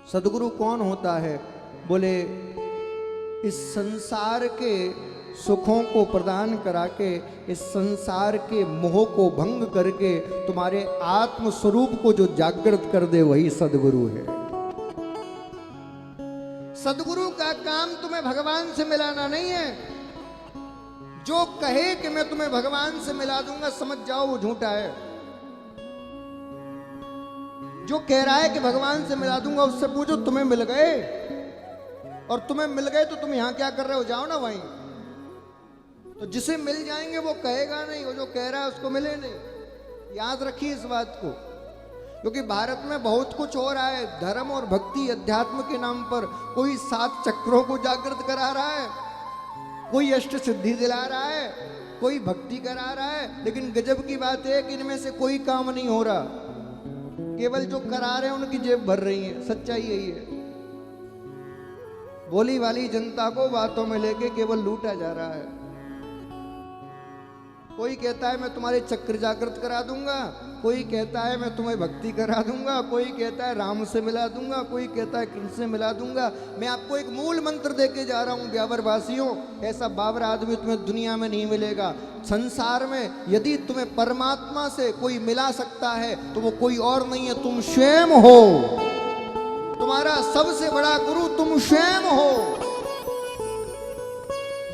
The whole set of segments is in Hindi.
सदगुरु कौन होता है? बोले इस संसार के सुखों को प्रदान करा के, इस संसार के मोह को भंग करके तुम्हारे आत्म स्वरूप को जो जागृत कर दे वही सदगुरु है। सदगुरु का काम तुम्हें भगवान से मिलाना नहीं है। जो कहे कि मैं तुम्हें भगवान से मिला दूंगा, समझ जाओ वो झूठा है। जो कह रहा है कि भगवान से मिला दूंगा, उससे पूछो तुम्हें मिल गए? और तुम्हें मिल गए तो तुम यहां क्या कर रहे हो? जाओ ना वहीं। तो जिसे मिल जाएंगे वो कहेगा नहीं, वो जो कह रहा है उसको मिले नहीं। याद रखिए इस बात को, क्योंकि भारत में बहुत कुछ हो रहा है। धर्म और भक्ति अध्यात्म के नाम पर कोई 7 चक्रों को जागृत करा रहा है, कोई अष्ट सिद्धि दिला रहा है, कोई भक्ति करा रहा है। लेकिन गजब की बात है कि इनमें से कोई काम नहीं हो रहा। केवल जो करा रहे हैं उनकी जेब भर रही है। सच्चाई यही है। भोली वाली जनता को बातों में लेके केवल लूटा जा रहा है। कोई कहता है मैं तुम्हारे चक्र जागृत करा दूंगा, कोई कहता है मैं तुम्हें भक्ति करा दूंगा, कोई कहता है राम से मिला दूंगा, कोई कहता है कृष्ण से मिला दूंगा। मैं आपको एक मूल मंत्र देके जा रहा हूं ब्यावर वासियों, ऐसा बाबर आदमी तुम्हें दुनिया में नहीं मिलेगा। संसार में यदि तुम्हें परमात्मा से कोई मिला सकता है तो वो कोई और नहीं है, तुम स्वयं हो। तुम्हारा सबसे बड़ा गुरु तुम स्वयं हो।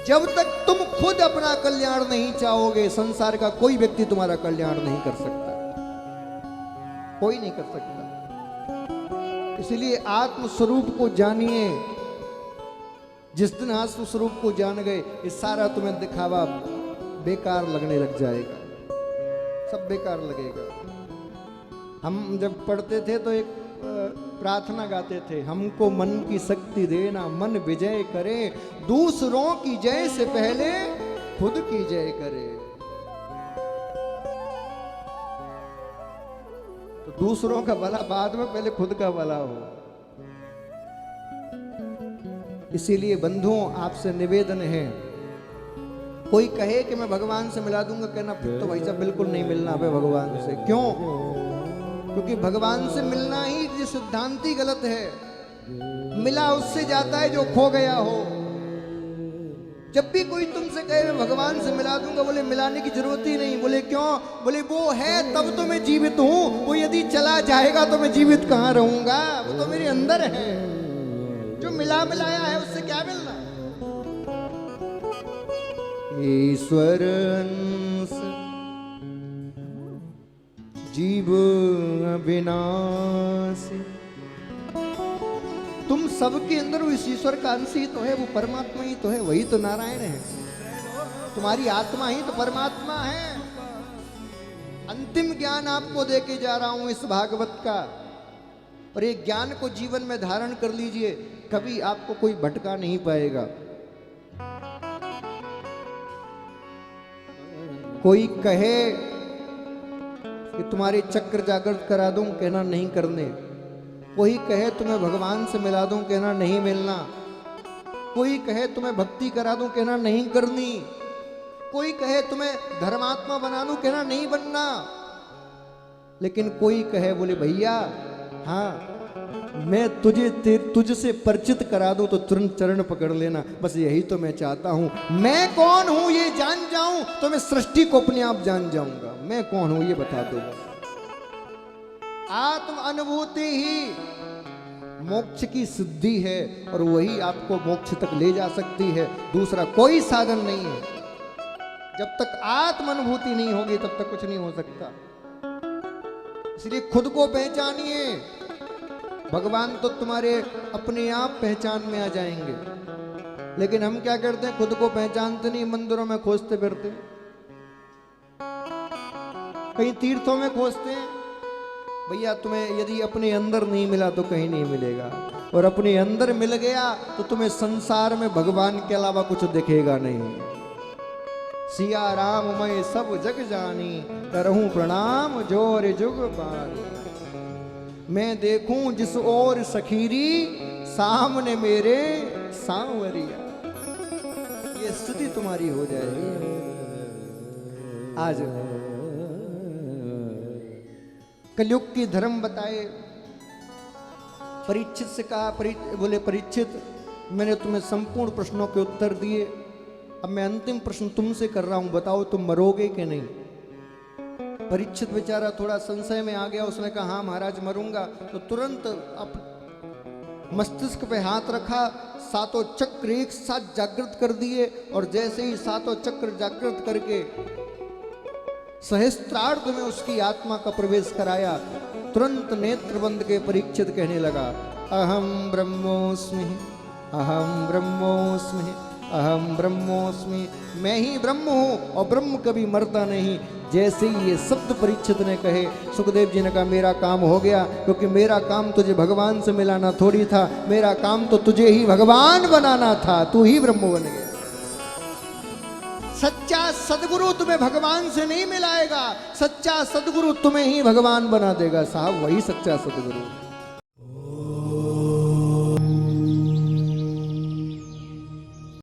जब तक तुम खुद अपना कल्याण नहीं चाहोगे, संसार का कोई व्यक्ति तुम्हारा कल्याण नहीं कर सकता, कोई नहीं कर सकता। इसलिए आत्म स्वरूप को जानिए। जिस दिन आत्म स्वरूप को जान गए, ये सारा तुम्हें दिखावा बेकार लगने लग जाएगा, सब बेकार लगेगा। हम जब पढ़ते थे तो एक प्रार्थना गाते थे, हमको मन की शक्ति देना, मन विजय करे, दूसरों की जय से पहले खुद की जय करे। तो दूसरों का भला बाद में, पहले खुद का भला हो। इसीलिए बंधुओं आपसे निवेदन है, कोई कहे कि मैं भगवान से मिला दूंगा, कहना फिर तो भाई साहब बिल्कुल नहीं मिलना है भगवान से। क्यों? क्योंकि भगवान से मिलना ही ये सिद्धांत ही गलत है। मिला उससे जाता है जो खो गया हो। जब भी कोई तुमसे कहे मैं भगवान से मिला दूंगा, बोले मिलाने की जरूरत ही नहीं। बोले क्यों? बोले वो है तब तो मैं जीवित हूं, वो यदि चला जाएगा तो मैं जीवित कहां रहूंगा? वो तो मेरे अंदर है। जो मिला मिलाया है उससे क्या मिलना? ईश्वर अंश जीव अविनाशी, तुम सबके अंदर उस ईश्वर का अंश ही तो है, वो परमात्मा ही तो है, वही तो नारायण है। तुम्हारी आत्मा ही तो परमात्मा है। अंतिम ज्ञान आपको देके जा रहा हूं इस भागवत का, और ये ज्ञान को जीवन में धारण कर लीजिए, कभी आपको कोई भटका नहीं पाएगा। कोई कहे कि तुम्हारे चक्र जागृत करा दूं, कहना नहीं करने। कोई कहे तुम्हें भगवान से मिला दूं, कहना नहीं मिलना। कोई कहे तुम्हें भक्ति करा दूं, कहना नहीं करनी। कोई कहे तुम्हें धर्मात्मा बना दूं, कहना नहीं बनना। लेकिन कोई कहे बोले भैया हाँ मैं तुझसे परिचित करा दूं तो तुरंत चरण पकड़ लेना, बस यही तो मैं चाहता हूं। मैं कौन हूं ये जान जाऊं तो मैं सृष्टि को अपने आप जान जाऊंगा। मैं कौन हूं ये बता दो। आत्म अनुभूति ही मोक्ष की सिद्धि है, और वही आपको मोक्ष तक ले जा सकती है, दूसरा कोई साधन नहीं है। जब तक आत्म अनुभूति नहीं होगी तब तक कुछ नहीं हो सकता। इसलिए खुद को पहचानिए, भगवान तो तुम्हारे अपने आप पहचान में आ जाएंगे। लेकिन हम क्या करते हैं, खुद को पहचानते नहीं, मंदिरों में खोजते फिरते, कहीं तीर्थों में खोजते हैं। भैया तुम्हें यदि अपने अंदर नहीं मिला तो कहीं नहीं मिलेगा, और अपने अंदर मिल गया तो तुम्हें संसार में भगवान के अलावा कुछ दिखेगा नहीं। सिया राम मैं सब जग जानी, करहूं प्रणाम जोर जुग पानी। मैं देखूं जिस ओर सखीरी, सामने मेरे सांवरिया। ये स्थिति तुम्हारी हो जाएगी। आज कलयुग की धर्म बताए परीक्षित से कहा, बोले परीक्षित मैंने तुम्हें संपूर्ण प्रश्नों के उत्तर दिए, अब मैं अंतिम प्रश्न तुमसे कर रहा हूं, बताओ तुम मरोगे कि नहीं। परीक्षित बेचारा थोड़ा संशय में आ गया, उसने कहा हाँ महाराज मरूंगा। तो तुरंत मस्तिष्क पे हाथ रखा, सातों चक्र एक साथ जागृत कर दिए, और जैसे ही सातों चक्र जागृत करके सहस्त्रार्ध में उसकी आत्मा का प्रवेश कराया, तुरंत नेत्र बंद के परीक्षित कहने लगा, अहम ब्रह्मोस्मि, अहम ब्रह्मोस्मि, अहम ब्रह्मोस्मि, मैं ही ब्रह्म हूं और ब्रह्म कभी मरता नहीं। जैसे ही ये शब्द परीक्षित ने कहे, सुखदेव जी ने कहा मेरा काम हो गया, क्योंकि मेरा काम तुझे भगवान से मिलाना थोड़ी था, मेरा काम तो तुझे ही भगवान बनाना था, तू ही ब्रह्म बन गया। सच्चा सदगुरु तुम्हें भगवान से नहीं मिलाएगा, सच्चा सदगुरु तुम्हें ही भगवान बना देगा। साहब वही सच्चा सदगुरु।